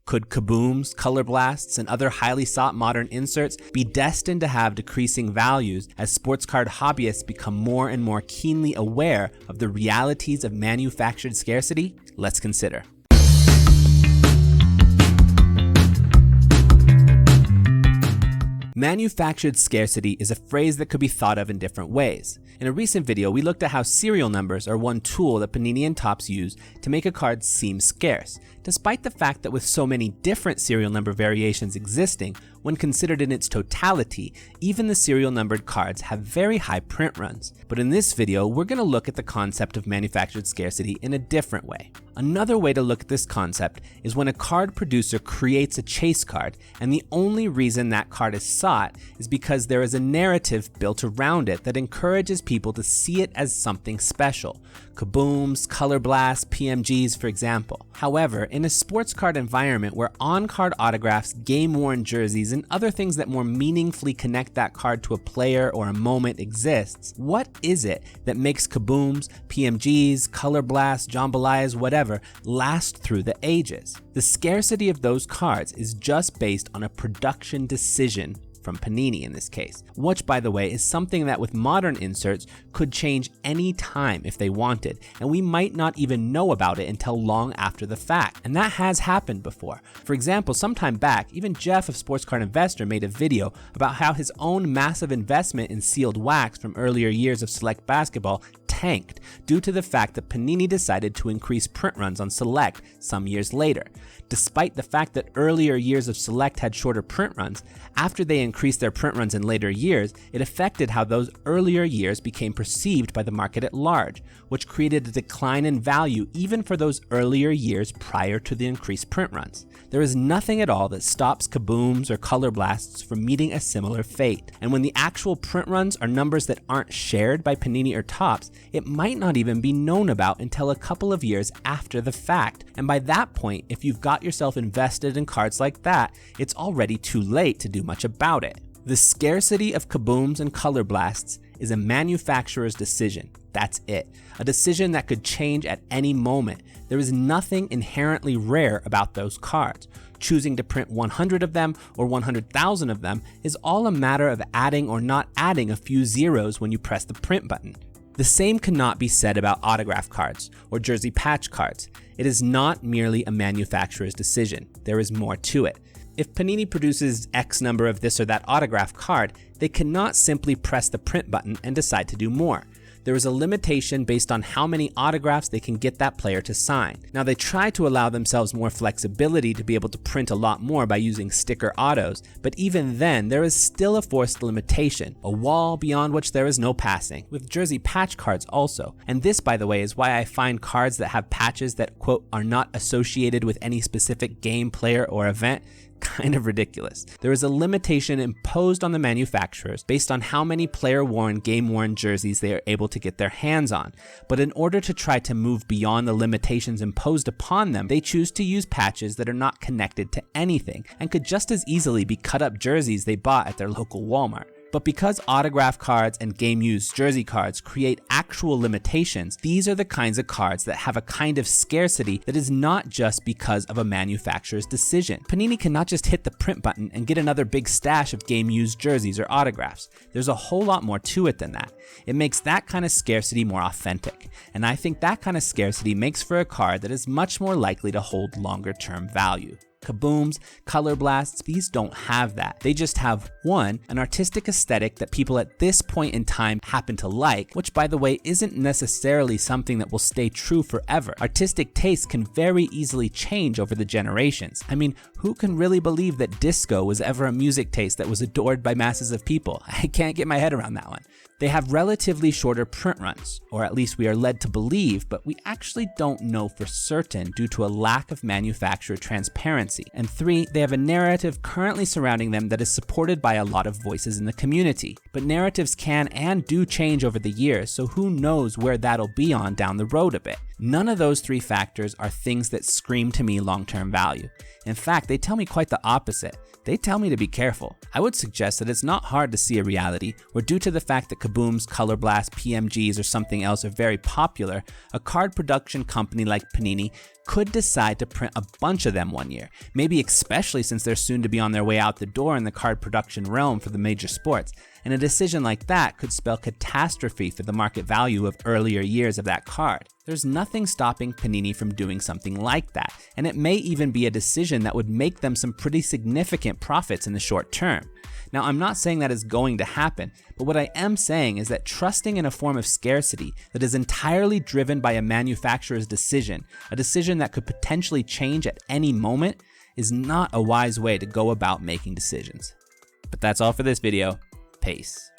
Could Kabooms, color blasts, and other highly sought modern inserts be destined to have decreasing values as sports card hobbyists become more and more keenly aware of the realities of manufactured scarcity? Let's consider. Manufactured scarcity is a phrase that could be thought of in different ways. In a recent video, we looked at how serial numbers are one tool that Panini and Topps use to make a card seem scarce, despite the fact that with so many different serial number variations existing, when considered in its totality, even the serial numbered cards have very high print runs. But in this video, we're going to look at the concept of manufactured scarcity in a different way. Another way to look at this concept is when a card producer creates a chase card, and the only reason that card is sought is because there is a narrative built around it that encourages people to see it as something special. Kabooms, color blasts, PMGs, for example. However, in a sports card environment where on-card autographs, game-worn jerseys, and other things that more meaningfully connect that card to a player or a moment exists, what is it that makes Kabooms, PMGs, color blasts, jambalayas, whatever, last through the ages? The scarcity of those cards is just based on a production decision from Panini in this case, which by the way is something that with modern inserts could change any time if they wanted, and we might not even know about it until long after the fact. And that has happened before. For example, sometime back, even Jeff of Sports Card Investor made a video about how his own massive investment in sealed wax from earlier years of Select basketball tanked due to the fact that Panini decided to increase print runs on Select some years later. Despite the fact that earlier years of Select had shorter print runs, after they increased their print runs in later years, it affected how those earlier years became perceived by the market at large, which created a decline in value even for those earlier years prior to the increased print runs. There is nothing at all that stops Kabooms or color blasts from meeting a similar fate, and when the actual print runs are numbers that aren't shared by Panini or Topps, it might not even be known about until a couple of years after the fact, and by that point, if you've got yourself invested in cards like that, it's already too late to do much about it. The scarcity of Kabooms and color blasts is a manufacturer's decision. That's it. A decision that could change at any moment. There is nothing inherently rare about those cards. Choosing to print 100 of them or 100,000 of them is all a matter of adding or not adding a few zeros when you press the print button. The same cannot be said about autograph cards or jersey patch cards. It is not merely a manufacturer's decision. There is more to it. If Panini produces X number of this or that autograph card, they cannot simply press the print button and decide to do more. There is a limitation based on how many autographs they can get that player to sign. Now they try to allow themselves more flexibility to be able to print a lot more by using sticker autos, but even then there is still a forced limitation, a wall beyond which there is no passing, with jersey patch cards also. And this, by the way, is why I find cards that have patches that, quote, are not associated with any specific game, player, or event kind of ridiculous. There is a limitation imposed on the manufacturers based on how many player-worn, game-worn jerseys they are able to get their hands on. But in order to try to move beyond the limitations imposed upon them, they choose to use patches that are not connected to anything and could just as easily be cut-up jerseys they bought at their local Walmart. But because autograph cards and game-used jersey cards create actual limitations, these are the kinds of cards that have a kind of scarcity that is not just because of a manufacturer's decision. Panini cannot just hit the print button and get another big stash of game-used jerseys or autographs. There's a whole lot more to it than that. It makes that kind of scarcity more authentic, and I think that kind of scarcity makes for a card that is much more likely to hold longer-term value. Kabooms, color blasts, these don't have that. They just have, one, an artistic aesthetic that people at this point in time happen to like, which by the way isn't necessarily something that will stay true forever. Artistic tastes can very easily change over the generations. I mean, who can really believe that disco was ever a music taste that was adored by masses of people? I can't get my head around that one. They have relatively shorter print runs, or at least we are led to believe, but we actually don't know for certain due to a lack of manufacturer transparency. And three, they have a narrative currently surrounding them that is supported by a lot of voices in the community. But narratives can and do change over the years, so who knows where that'll be on down the road a bit. None of those three factors are things that scream to me long-term value. In fact, they tell me quite the opposite. They tell me to be careful. I would suggest that it's not hard to see a reality where, due to the fact that Kabooms, Color Blast, PMGs, or something else are very popular, a card production company like Panini could decide to print a bunch of them one year, maybe especially since they're soon to be on their way out the door in the card production realm for the major sports, and a decision like that could spell catastrophe for the market value of earlier years of that card. There's nothing stopping Panini from doing something like that, and it may even be a decision that would make them some pretty significant profits in the short term. Now, I'm not saying that is going to happen, but what I am saying is that trusting in a form of scarcity that is entirely driven by a manufacturer's decision, a decision that could potentially change at any moment, is not a wise way to go about making decisions. But that's all for this video. Peace.